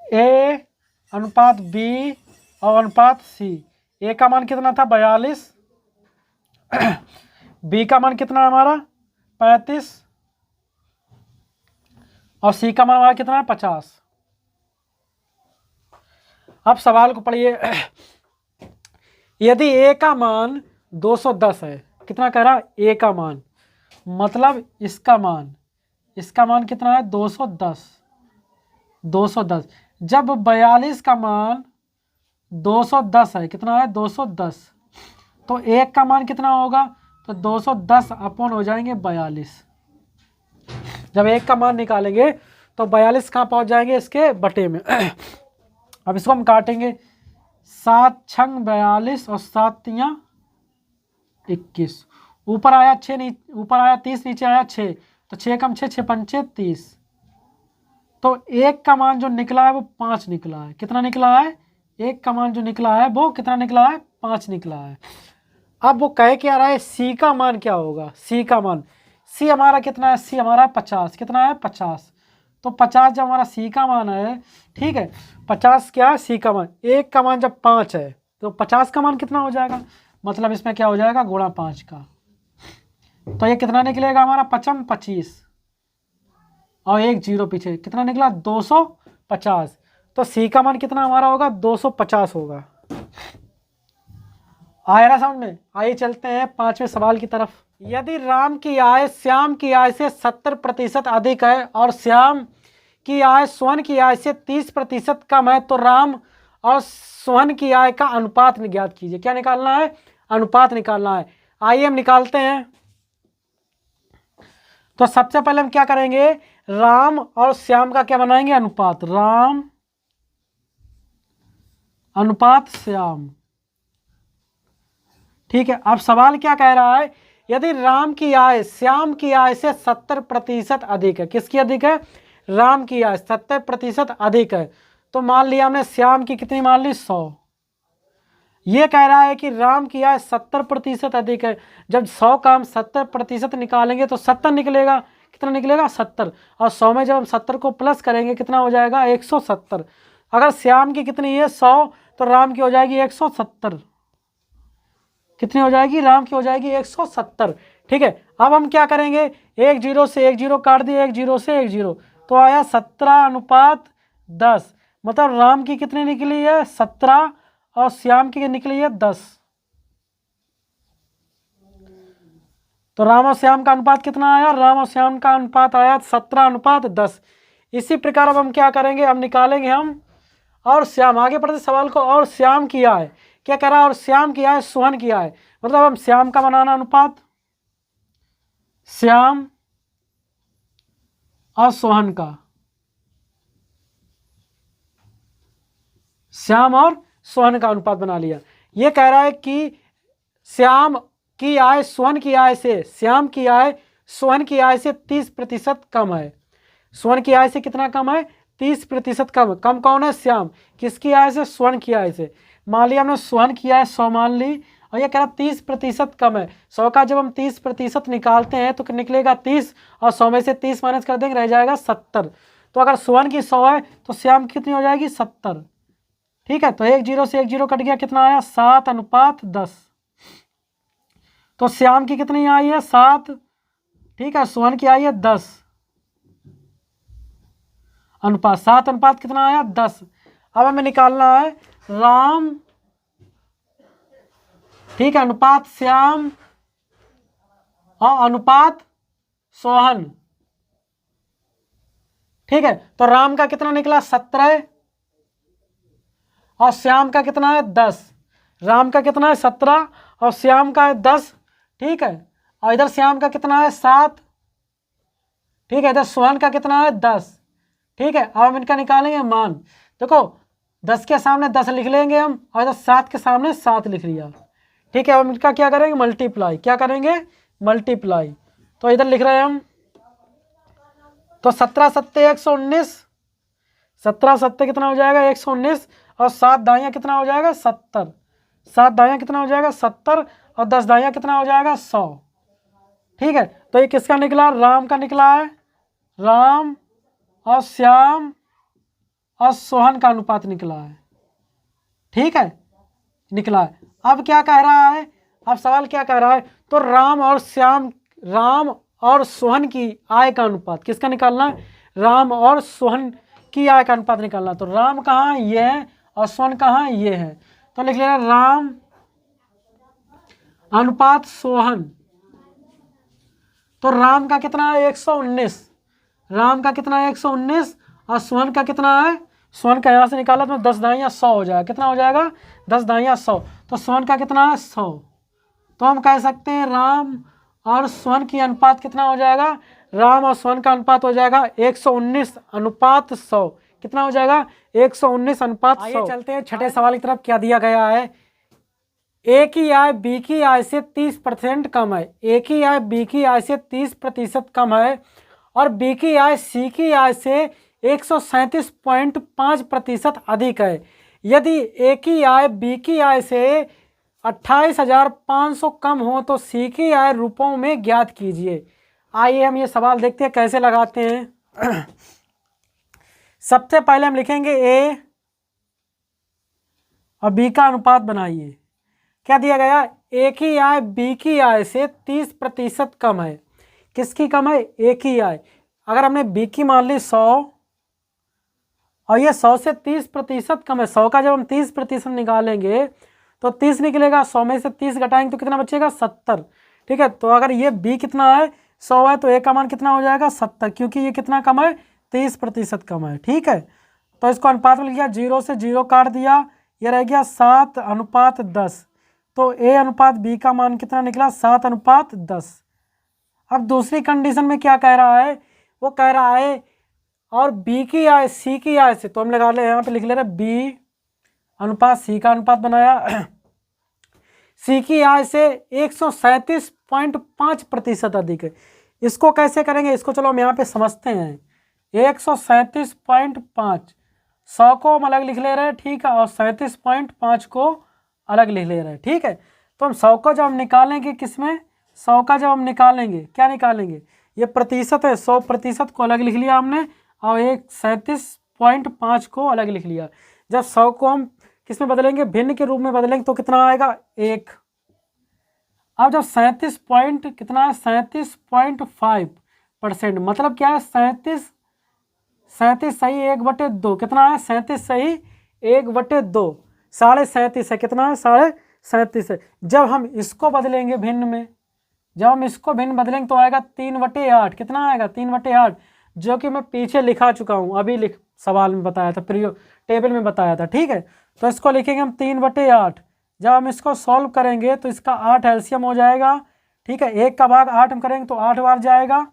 ए अनुपात बी और अनुपात सी। ए का मान कितना था 42, बी का मान कितना है हमारा 35 और सी का मान हमारा कितना है 50। अब सवाल को पढ़िए। यदि ए का मान 210 है, कितना कह रहा, ए का मान मतलब इसका मान कितना है 210। जब 42 का मान 210 है, कितना है 210, तो एक का मान कितना होगा, तो 210 अपॉन हो जाएंगे 42। जब एक का मान निकालेंगे तो 42 कहाँ पहुँच जाएंगे, इसके बटे में। अब इसको हम काटेंगे, 7 छंग 42 और 7 तियाँ 21। ऊपर आया 6, ऊपर आया 30, नीचे आया 6, तो 6 कम 6, 6 पंचे 30। तो एक का मान जो निकला है वो 5 निकला है। कितना निकला है, एक का मान जो निकला है वो कितना निकला है, 5 निकला है। अब वो कह के आ रहा है सी का मान क्या होगा, सी का मान, सी हमारा कितना है, सी हमारा 50, कितना है 50। तो 50 जब हमारा सी का मान है, ठीक है, 50 क्या है सी का मान, एक का मान जब 5 है तो 50 का मान कितना हो जाएगा, मतलब इसमें क्या हो जाएगा गुणा 5 का। तो ये कितना निकलेगा हमारा 5 25 और 1 0 पीछे, कितना निकला 250। तो सी का मान कितना हमारा होगा 250 होगा। आया ना समझ में। आइए चलते हैं 5वें सवाल की तरफ। यदि राम की आय श्याम की आय से 70% अधिक है और श्याम की आय सोहन की आय से 30% कम है, तो राम और सोहन की आय का अनुपात ज्ञात कीजिए। क्या निकालना है, अनुपात निकालना है। आइए हम निकालते हैं। तो सबसे पहले हम क्या करेंगे, राम और श्याम का क्या बनाएंगे, अनुपात, राम अनुपात श्याम। ठीक है, अब सवाल क्या कह रहा है, यदि राम की आय श्याम की आय से 70% अधिक है, किसकी अधिक है, राम की आय 70% अधिक है, तो मान लिया हमने श्याम की कितनी मान ली 100। ये कह रहा है कि राम की आय 70% अधिक है। जब 100 का हम 70% निकालेंगे तो 70 निकलेगा, कितना निकलेगा 70, और 100 में जब हम 70 को प्लस करेंगे कितना हो जाएगा 170। अगर श्याम की कितनी है 100 तो राम की हो जाएगी 170। कितनी हो जाएगी, राम की हो जाएगी 170। ठीक है, अब हम क्या करेंगे, 1 0 से 1 0 काट दिए, 1 0 से 1 0, तो आया 17:10। मतलब राम की कितनी निकली है 17 और श्याम की निकली है 10। तो राम और श्याम का अनुपात कितना आया, राम और श्याम का अनुपात आया 17:10। इसी प्रकार अब हम क्या करेंगे, अब निकालेंगे हम और श्याम, आगे बढ़ते सवाल को, और श्याम की आय क्या कह रहा है, और श्याम की आय सोहन की आय, मतलब हम श्याम का बनाना अनुपात, श्याम और सोहन का, श्याम और सोहन का अनुपात बना लिया। ये कह रहा है कि श्याम की आय सोहन की आय से, श्याम की आय सोहन की आय से 30% कम है। सोहन की आय से कितना कम है, 30% कम। कम कौन है, श्याम, किसकी आय से, सोहन की आय से। मान लिया हमने सोहन की आय 100 मान ली, और ये कह रहा 30% कम है। 100 का जब हम 30% निकालते हैं तो निकलेगा 30, और 100 में से 30 माइनस कर देंगे रह जाएगा 70। तो अगर सोहन की 100 है तो श्याम की कितनी हो जाएगी 70। ठीक है, तो 1 0 से 1 0 कट गया, कितना आया 7:10। तो श्याम की कितनी आई है 7, ठीक है, सोहन की आई है 10 अनुपात, 7 अनुपात कितना आया 10। अब हमें निकालना है राम, ठीक है, अनुपात श्याम और अनुपात सोहन। ठीक है, तो राम का कितना निकला 17 और श्याम का कितना है 10। राम का कितना है 17 और श्याम का है 10। ठीक है, और इधर श्याम का कितना है 7। ठीक है, इधर सोहन का कितना है 10। ठीक है, अब हम इनका निकालेंगे मान। देखो 10 के सामने 10 लिख लेंगे हम, और इधर 7 के सामने 7 लिख लिया। ठीक है, अब इनका क्या करेंगे, मल्टीप्लाई। क्या करेंगे, मल्टीप्लाई। तो इधर लिख रहे हैं हम, तो 17 सत्ते 119, 17 सत्ते कितना हो जाएगा 119, और 7 दाइयाँ कितना हो जाएगा 70, 7 दाइयाँ कितना हो जाएगा 70, और 10 दाइयाँ कितना हो जाएगा 100। ठीक है, तो ये किसका निकला, राम का निकला है। राम और श्याम और सोहन का अनुपात निकला है। ठीक है, निकला है। अब क्या कह रहा है, अब सवाल क्या कह रहा है, तो राम और सोहन की आय का अनुपात किसका निकालना है, राम और सोहन की आय का अनुपात निकालना। तो राम कहाँ है, ये है, और सोहन कहाँ है, ये है। तो लिख लेना राम अनुपात सोहन। तो राम का कितना है 119, राम का कितना है 119, और सोहन का कितना है, सोहन का यहाँ से निकाला तो 10 दाइयाँ 100 हो जाएगा। कितना हो जाएगा 10 दाइयाँ 100। तो सोहन का कितना है 100। तो हम कह सकते हैं राम और सोहन की अनुपात कितना हो जाएगा, राम और सोहन का अनुपात हो जाएगा 119 अनुपात 100। कितना हो जाएगा 119 अनुपात 100। आइए चलते हैं छठे सवाल की तरफ। क्या दिया गया है, ए की आय बी की आय से 30% कम है। ए की आय बी की आय से 30% कम है, और बी की आय सी की आय से 137.5% अधिक है। यदि ए की आय बी की आय से 28,500 कम हो तो सी की आय रुपयों में ज्ञात कीजिए। आइए हम ये सवाल देखते हैं कैसे लगाते हैं। सबसे पहले हम लिखेंगे ए और बी का अनुपात बनाइए। क्या दिया गया, ए की आय बी की आय से 30% कम है। किसकी कम है, ए की आय। अगर हमने बी की मान ली 100, और ये 100 से 30% कम है। 100 का जब हम 30% निकालेंगे तो 30 निकलेगा, 100 में से 30 घटाएंगे तो कितना बचेगा 70। ठीक है, तो अगर ये बी कितना है 100 है, तो ए का मान कितना हो जाएगा 70, क्योंकि ये कितना कम है 30% कम है। ठीक है, तो इसको अनुपात में लिया, 0 से 0 काट दिया, ये रह गया 7:10। तो ए अनुपात बी का मान कितना निकला 7:10। अब दूसरी कंडीशन में क्या कह रहा है, वो कह रहा है और बी की आय सी की आय से, तो हम लगा ले यहाँ पे लिख ले रहे बी अनुपात सी का अनुपात बनाया। सी की आय से 137.5% अधिक है। इसको कैसे करेंगे, इसको चलो हम यहाँ पे समझते हैं। 137.5, 100 को हम अलग लिख ले रहे हैं, ठीक है, और 37.5 को अलग लिख ले रहे हैं। ठीक है, तो हम 100 को जब हम निकालेंगे, किसमें 100 का जब हम निकालेंगे, क्या निकालेंगे, ये प्रतिशत है, 100% को अलग लिख लिया हमने, और 37.5 को अलग लिख लिया। जब 100 को हम किस में बदलेंगे, भिन्न के रूप में बदलेंगे, तो कितना आएगा 1। अब जब 37.5%, मतलब क्या है 37 सही 1/2, कितना है 37 सही 1/2, 37.5 है, कितना है 37.5 है। जब हम इसको बदलेंगे भिन्न में, जब हम इसको भिन्न बदलेंगे तो आएगा 3/8। कितना आएगा 3/8, जो कि मैं पीछे लिखा चुका हूँ, अभी सवाल में बताया था, टेबल में बताया था। ठीक है, तो इसको लिखेंगे हम 3/8। जब हम इसको सॉल्व करेंगे तो इसका 8 एलसीएम हो जाएगा। ठीक है, 1 का भाग 8 हम करेंगे तो 8 बार जाएगा।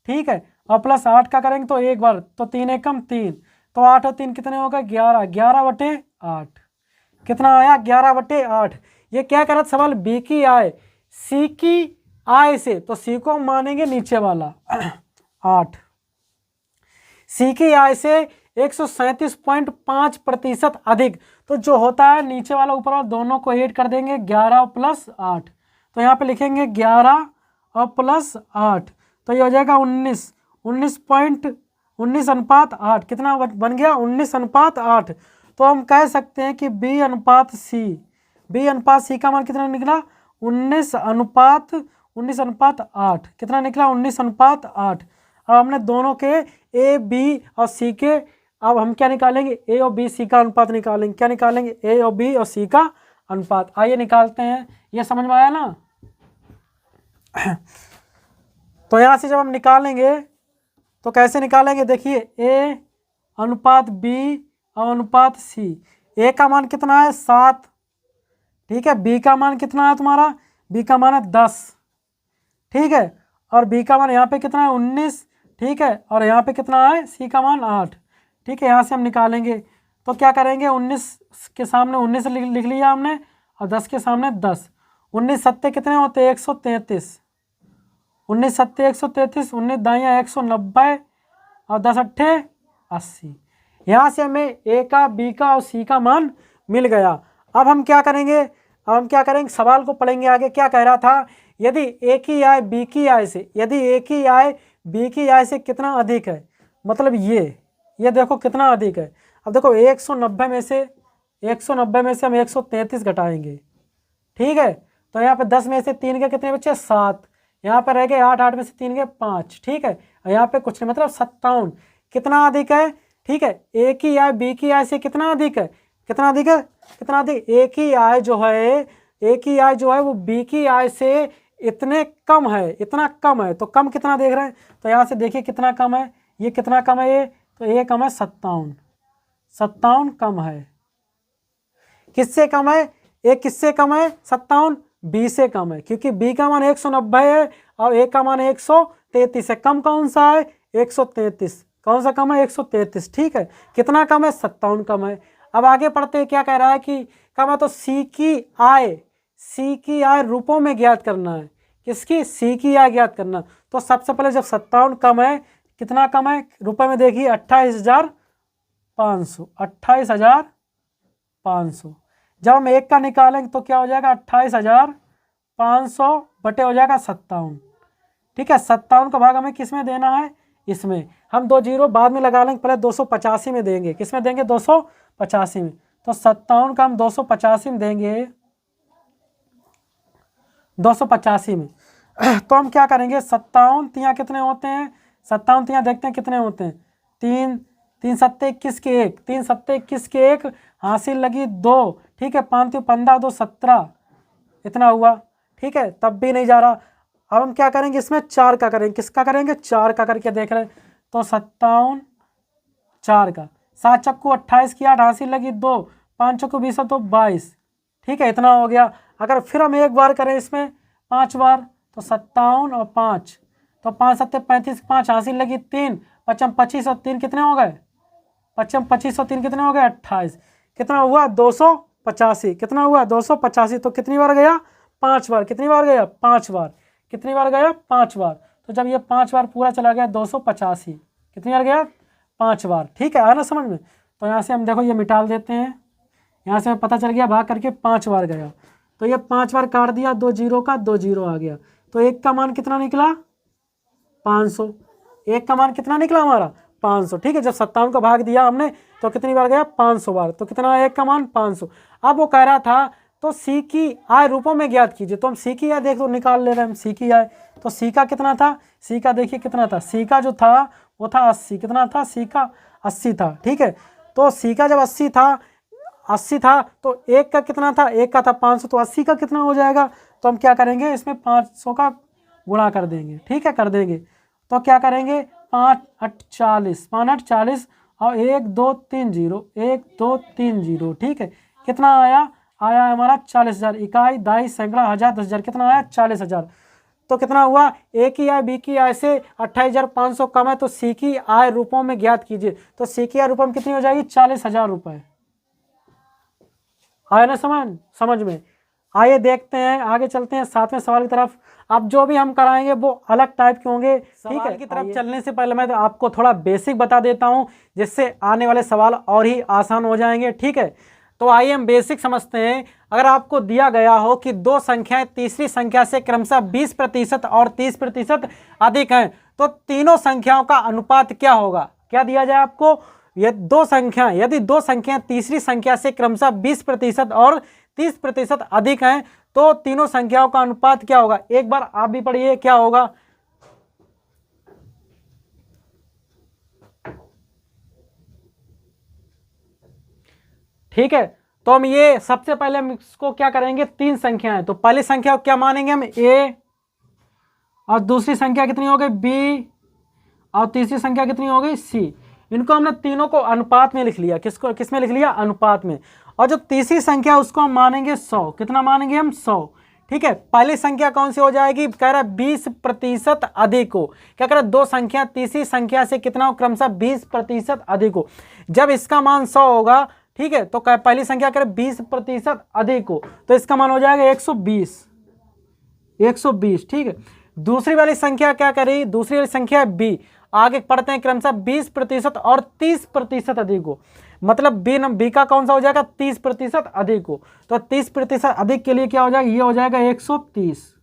ठीक है, और प्लस 8 का करेंगे तो 1 बार, तो 3 एकम 3, तो 8 और 3 कितने होगा 11, 11/8। कितना आया 11/8। ये क्या कह रहा था सवाल, बी की आय सी की आय से, तो सी को हम मानेंगे नीचे वाला 8, सी की आय से 137.5% अधिक, तो जो होता है नीचे वाला ऊपर वाला दोनों को ऐड कर देंगे, 11 + 8। तो यहाँ पे लिखेंगे 11 और + 8, तो ये हो जाएगा 19:8। कितना बन गया 19:8। तो हम कह सकते हैं कि बी अनुपात सी का मान कितना निकला 19:8। कितना निकला 19:8। अब हमने दोनों के ए बी और सी के, अब हम क्या निकालेंगे, ए और बी सी का अनुपात निकालेंगे। क्या निकालेंगे, ए और बी और सी का अनुपात। आइए निकालते हैं, ये समझ में आया ना। तो यहाँ से जब हम निकालेंगे तो कैसे निकालेंगे, देखिए ए अनुपात बी और अनुपात सी। ए का मान कितना है 7, ठीक है, बी का मान कितना है तुम्हारा, बी का मान है 10, ठीक है, और बी का मान यहाँ पे कितना है 19, ठीक है, और यहाँ पे कितना है सी का मान 8, ठीक है। यहाँ से हम निकालेंगे तो क्या करेंगे, 19 के सामने 19 लिख लिया हमने और 10 के सामने 10। 19 सत्ते कितने होते हैं, 133। 19 सत्ते 133, 19 दाइयाँ 190 और 10 अट्ठे 80। यहाँ से हमें ए का, बी का और सी का मान मिल गया। अब हम क्या करेंगे, सवाल को पढ़ेंगे आगे। क्या कह रहा था, यदि ए की आय बी की आय से, यदि ए की आय बी की आय से कितना अधिक है, मतलब ये देखो कितना अधिक है। अब देखो 190 में से हम 133 घटाएंगे, ठीक है। तो यहाँ पे 10 में से 3 के कितने बचे, 7। यहाँ पर रह गए 8, 8 में से 3 के 5, ठीक है। और यहाँ पे कुछ नहीं, मतलब 57 कितना अधिक है, ठीक है। ए की आय बी की आय से कितना अधिक है, कितना अधिक है, कितना अधिक, ए की आय जो है वो बी की आय से इतने कम है, इतना कम है। तो कम कितना देख रहे हैं, तो यहाँ से देखिए कितना कम है, ये कितना कम है, ये तो ये कम है 57 कम है। किससे कम है, ए किससे कम है, 57 बी से कम है, क्योंकि बी का मान 190 है और ए का मान 133 है। कम कौन सा है, 133। कौन सा कम है, 133, ठीक है। कितना कम है, 57 कम है। अब आगे पढ़ते हैं, क्या कह रहा है कि कम है तो सी की आय रूपों में ज्ञात करना है। किसकी, सी की आय ज्ञात करना। तो सबसे पहले जब 57 कम है, कितना कम है रुपए में, देखिए 28,500, 28,500। जब हम एक का निकालेंगे तो क्या हो जाएगा, 28,500 बटे हो जाएगा 57, ठीक है। 57 का भाग हमें किस में देना है, इसमें। हम 2 जीरो बाद में लगा लेंगे, पहले 285 में देंगे। किस में देंगे, 285 में। तो 57 का हम 285 में देंगे, 285 में। तो हम क्या करेंगे, 57 तियाँ कितने होते हैं, 57 तियाँ देखते हैं कितने होते हैं, 3 सत्ते 21 के 1, 3 सत्ते 21 के 1, हासिल लगी 2, ठीक है। 5 3 15 2 17, इतना हुआ, ठीक है। तब भी नहीं जा रहा। अब हम क्या करेंगे, इसमें 4 का करेंगे। किसका करेंगे, 4 का करके देख रहे हैं। तो 57 4 का, 7 चक्कू 28 की 8, हासिल लगी 2, 5 चक्कू 20 तो 22, ठीक है। इतना हो गया। अगर फिर हम एक बार करें इसमें 5 बार, तो 57 और 5, तो 5 सत्ते 35, 5 हासिल लगी 3, 55 25 और 3 कितने हो गए, 55 25 और 3 कितने हो गए, 28। कितना हुआ, 285। कितना हुआ, 285। तो कितनी बार गया, 5 बार। कितनी बार गया, 5 बार। कितनी बार गया, 5 बार। तो जब ये 5 बार पूरा चला गया, 285 कितनी बार गया, 5 बार, ठीक है। आया ना समझ में। तो यहाँ से हम देखो ये मिटाल देते हैं, यहाँ से पता चल गया भाग करके 5 बार गया। तो ये 5 बार काट दिया, 2 जीरो का 2 जीरो आ गया। तो एक का मान कितना निकला, 500। एक का मान कितना निकला हमारा, 500, ठीक है। जब 57 का भाग दिया हमने तो कितनी बार गया, 500 बार। तो कितना, एक का मान 500। अब वो कह रहा था तो सी की आय रूपों में ज्ञात कीजिए। तो हम सी की आय देख तो निकाल ले रहे हैं हम, सी की आय। तो सी का कितना था, सी का देखिए कितना था, सी का जो था वो था 80। कितना था, सी का 80 था, ठीक है। तो सी का जब 80 था तो एक का कितना था, एक का था 500, तो 80 का कितना हो जाएगा। तो हम क्या करेंगे, इसमें 500 का गुणा कर देंगे, ठीक है, कर देंगे। तो क्या करेंगे, 5 8 40, 5 8 40 और 1 2 3 0, 1 2 3 0, ठीक है। कितना आया हमारा 40,000। इकाई, दाई, सैकड़ा, हजार, 10,000, कितना आया 40,000। तो कितना हुआ, ए की आय बी की आय से 28,500 कम है, तो सी की आय रूपों में ज्ञात कीजिए। तो सी की आय रूपों में कितनी हो जाएगी, 40,000 रुपये। आया ना समझ में। आइए देखते हैं, आगे चलते हैं 7वें सवाल की तरफ। अब जो भी हम कराएंगे वो अलग टाइप के होंगे, ठीक है। की तरफ चलने से पहले मैं तो आपको थोड़ा बेसिक बता देता हूं, जिससे आने वाले सवाल और ही आसान हो जाएंगे, ठीक है। तो आइए हम बेसिक समझते हैं। अगर आपको दिया गया हो कि 2 संख्याएं तीसरी संख्या से क्रमशः 20% और 30% अधिक हैं, तो तीनों संख्याओं का अनुपात क्या होगा। क्या दिया जाए आपको, यदि 2 संख्याएं तीसरी संख्या से क्रमशः 20% और 30% अधिक हैं, तो तीनों संख्याओं का अनुपात क्या होगा। एक बार आप भी पढ़िए क्या होगा। ठीक है, तो हम ये सबसे पहले हम इसको क्या करेंगे, 3 संख्याएं। तो पहली संख्या को क्या मानेंगे हम, ए, और दूसरी संख्या कितनी हो गई, बी, और तीसरी संख्या कितनी हो गई, सी। इनको हमने तीनों को अनुपात में लिख लिया। किसमें लिख लिया, अनुपात में। और जो तीसरी संख्या उसको हम मानेंगे 100। कितना मानेंगे हम, 100, ठीक है, पहली संख्या कौन सी हो जाएगी, कह रहा है 20% अधिक हो। क्या कह रहा है, दो संख्या तीसरी संख्या से कितना हो, क्रमशः 20% अधिक हो। जब इसका मान 100 होगा, ठीक है, तो पहली संख्या कह रहा है 20% अधिक हो, तो इसका मान हो जाएगा 120, 120। ठीक है, दूसरी वाली संख्या क्या करी, दूसरी वाली संख्या है बी, आगे पढ़ते हैं, क्रमशः 20% और 30% अधिक हो, मतलब बी का कौन सा हो जाएगा, 30% अधिक हो। तो 30% अधिक के लिए क्या हो जाएगा, ये हो जाएगा 130।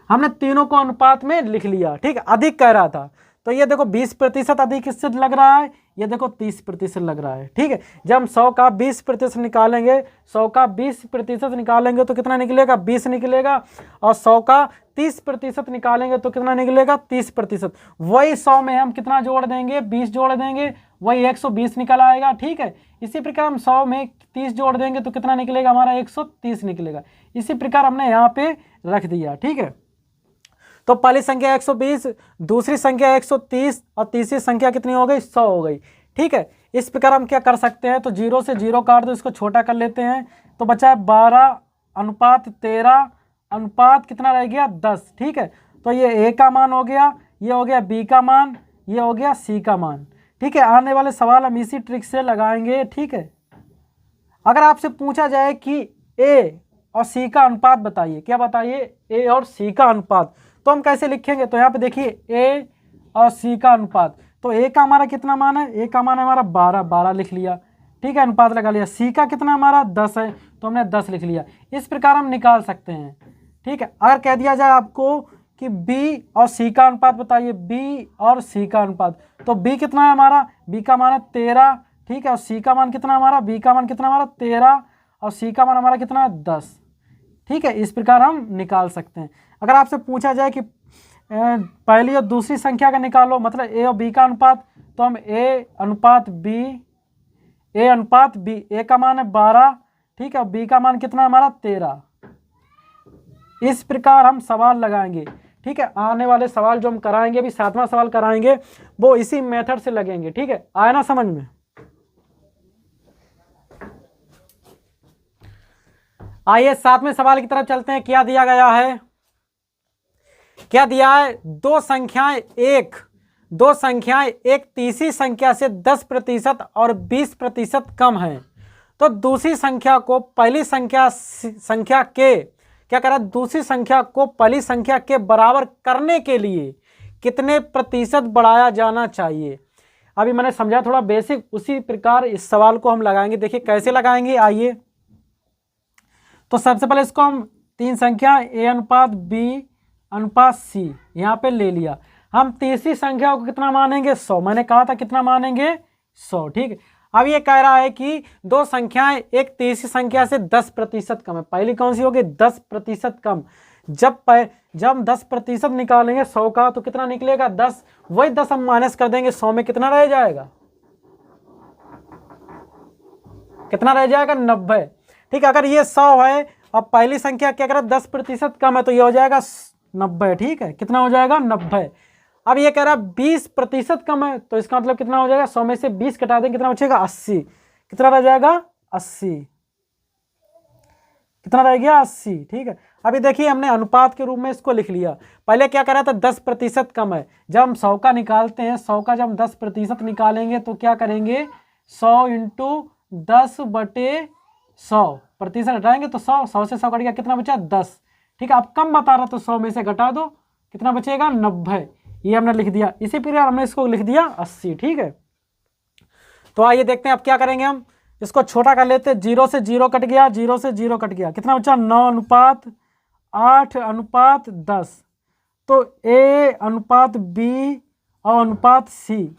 हमने तीनों को अनुपात में लिख लिया। ठीक है, अधिक कह रहा था, तो ये देखो 20% अधिक इससे लग रहा है, ये देखो 30% लग रहा है। ठीक है, जब हम 100 का 20% निकालेंगे, 100 का 20% निकालेंगे तो कितना निकलेगा, 20 निकलेगा, और 100 का 30% निकालेंगे तो कितना निकलेगा, 30%। वही 100 में हम कितना जोड़ देंगे, 20 जोड़ देंगे, वही 120 निकल आएगा। ठीक है, इसी प्रकार हम 100 में 30 जोड़ देंगे तो कितना निकलेगा, हमारा 130 निकलेगा। इसी प्रकार हमने यहाँ पे रख दिया। ठीक है, तो पहली संख्या 120, दूसरी संख्या 130 और तीसरी संख्या कितनी हो गई, 100 हो गई। ठीक है, इस प्रकार हम क्या कर सकते हैं, तो 0 से 0 काट दो, इसको छोटा कर लेते हैं, तो बचा है 12:13 अनुपात कितना रह गया, 10। ठीक है, तो ये ए का मान हो गया, ये हो गया बी का मान, ये हो गया सी का मान। ठीक है, आने वाले सवाल हम इसी ट्रिक से लगाएंगे। ठीक है, अगर आपसे पूछा जाए कि ए और सी का अनुपात बताइए, क्या बताइए, ए और सी का अनुपात, तो हम कैसे लिखेंगे, तो यहाँ पे देखिए ए और सी का अनुपात, तो ए का हमारा कितना मान है, ए का मान है हमारा 12 लिख लिया। ठीक है, अनुपात लगा लिया। सी का कितना हमारा 10 है, तो हमने 10 लिख लिया। इस प्रकार हम निकाल सकते हैं। ठीक है, अगर कह दिया जाए आपको कि बी और सी का अनुपात बताइए, बी और सी का अनुपात, तो बी कितना है हमारा, बी का मान है 13। ठीक है, और सी का मान कितना हमारा, बी का मान कितना हमारा 13, और सी का मान हमारा कितना है 10। ठीक है, इस प्रकार हम निकाल सकते हैं। अगर आपसे पूछा जाए कि पहली और दूसरी संख्या का निकालो, मतलब ए और बी का अनुपात, तो हम ए अनुपात बी, ए का मान है 12, ठीक है, और बी का मान कितना हमारा 13। इस प्रकार हम सवाल लगाएंगे। ठीक है, आने वाले सवाल जो हम कराएंगे, अभी 7वां सवाल कराएंगे, वो इसी मेथड से लगेंगे। ठीक है, आया ना समझ में। आइए 7वें सवाल की तरफ चलते हैं। क्या दिया गया है, क्या दिया है, दो संख्याएं एक तीसरी संख्या से 10% और 20% कम है, तो दूसरी संख्या को पहली संख्या के क्या करा, दूसरी संख्या को पहली संख्या के बराबर करने के लिए कितने प्रतिशत बढ़ाया जाना चाहिए। अभी मैंने समझा थोड़ा बेसिक, उसी प्रकार इस सवाल को हम लगाएंगे। देखिए कैसे लगाएंगे, आइए। तो सबसे पहले इसको हम तीन संख्या ए अनुपात बी अनुपात सी यहाँ पे ले लिया। हम तीसरी संख्या को कितना मानेंगे, 100। मैंने कहा था कितना मानेंगे, 100। ठीक है, अब ये कह रहा है कि दो संख्याएं एक तीसरी संख्या से 10% कम है। पहली कौन सी होगी, 10% कम। जब हम 10% निकालेंगे 100 का, तो कितना निकलेगा, 10। वही 10 हम माइनस कर देंगे, 100 में कितना रह जाएगा, कितना रह जाएगा, 90। ठीक है, अगर ये 100 है और पहली संख्या क्या करें 10% कम है, तो ये हो जाएगा 90। ठीक है, कितना हो जाएगा, 90। अब ये कह रहा है 20% कम है, तो इसका मतलब कितना हो जाएगा, 100 में से 20 घटा देंगे, कितना बचेगा, 80। कितना रह जाएगा, 80। कितना रह गया, 80। ठीक है, अभी देखिए हमने अनुपात के रूप में इसको लिख लिया। पहले क्या करा था, 10% कम है। जब हम 100 का निकालते हैं, 100 का जब हम 10% निकालेंगे तो क्या करेंगे, 100 × 10/100 प्रतिशत हटाएंगे तो 100 से 100 कट गया, कितना बचा, 10। ठीक है, अब कम बता रहा तो 100 में से घटा दो, कितना बचेगा, 90। ये हमने लिख दिया। इसी प्रकार हमने इसको लिख दिया 80। ठीक है, तो आइए देखते हैं अब क्या करेंगे। हम इसको छोटा कर लेते हैं। 0 से 0 कट गया, 0 से 0 कट गया, कितना बचा, 9:8:10। तो ए अनुपात बी और अनुपात सी,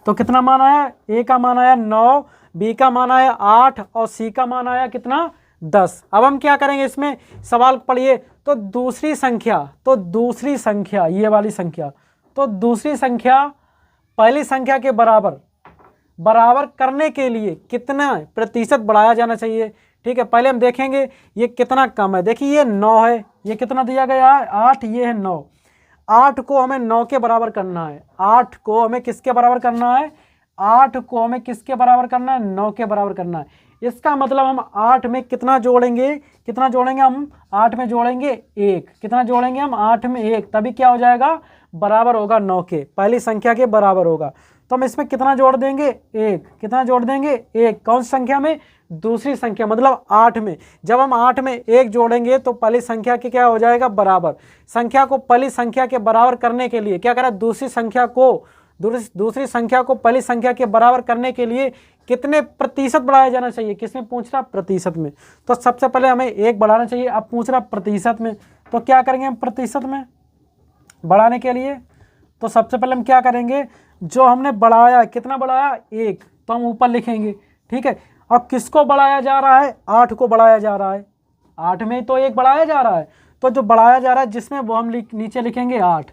तो कितना मान आया, ए का मान आया 9, बी का मान आया 8 और सी का मान आया कितना, 10। अब हम क्या करेंगे, इसमें सवाल पढ़िए। तो दूसरी संख्या ये वाली संख्या, तो दूसरी संख्या पहली संख्या के बराबर करने के लिए कितना प्रतिशत बढ़ाया जाना चाहिए। ठीक है, पहले हम देखेंगे ये कितना कम है। देखिए ये 9 है, ये कितना दिया गया है, 8, ये है 9। 8 को हमें 9 के बराबर करना है। 8 को हमें किसके बराबर करना है, 8 को हमें किसके बराबर करना है, 9 के बराबर करना है। इसका मतलब हम 8 में कितना जोड़ेंगे, कितना जोड़ेंगे हम 8 में जोड़ेंगे 1, कितना जोड़ेंगे हम 8 में 1, तभी क्या हो जाएगा, बराबर होगा 9 के, पहली संख्या के बराबर होगा। तो हम इसमें कितना जोड़ देंगे 1, कितना जोड़ देंगे 1, कौन सी संख्या में, दूसरी संख्या मतलब 8 में। जब हम 8 में 1 जोड़ेंगे तो पहली संख्या के क्या हो जाएगा, बराबर। संख्या को पहली संख्या के बराबर करने के लिए क्या करा, दूसरी संख्या को पहली संख्या के बराबर करने के लिए कितने प्रतिशत बढ़ाया जाना चाहिए, किसमें पूछ रहा, प्रतिशत में। तो सबसे पहले हमें 1 बढ़ाना चाहिए, अब पूछ रहा प्रतिशत में, तो क्या करेंगे हम प्रतिशत में बढ़ाने के लिए, तो सबसे पहले हम क्या करेंगे, जो हमने बढ़ाया, कितना बढ़ाया 1, तो हम ऊपर लिखेंगे, ठीक है। अब किसको बढ़ाया जा रहा है, 8 को बढ़ाया जा रहा है, 8 में तो 1 बढ़ाया जा रहा है, तो जो बढ़ाया जा रहा है जिसमें वो हम नीचे लिखेंगे 8।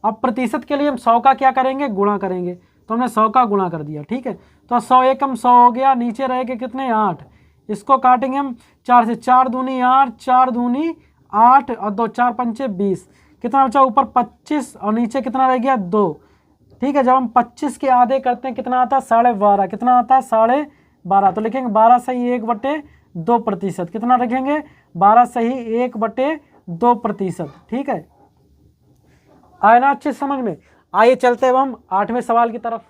अब प्रतिशत के लिए हम 100 का क्या करेंगे, गुणा करेंगे, तो हमने 100 का गुणा कर दिया, ठीक है। तो 100 एकम 100 हो गया, नीचे रहेगा कितने 8, इसको काटेंगे हम 4 से, 4 दूनी 8, 4 दूनी 8 और 2 4 पंचे 20, कितना बचा ऊपर 25 और नीचे कितना रह गया 2, ठीक है। जब हम 25 के आधे करते हैं कितना आता है 12.5, कितना आता है 12.5, तो लिखेंगे 12 सही 1/2%, कितना रखेंगे 12 सही 1/2%, ठीक है। आए ना अच्छे समझ में। आइए चलते हैं हम 8वें सवाल की तरफ।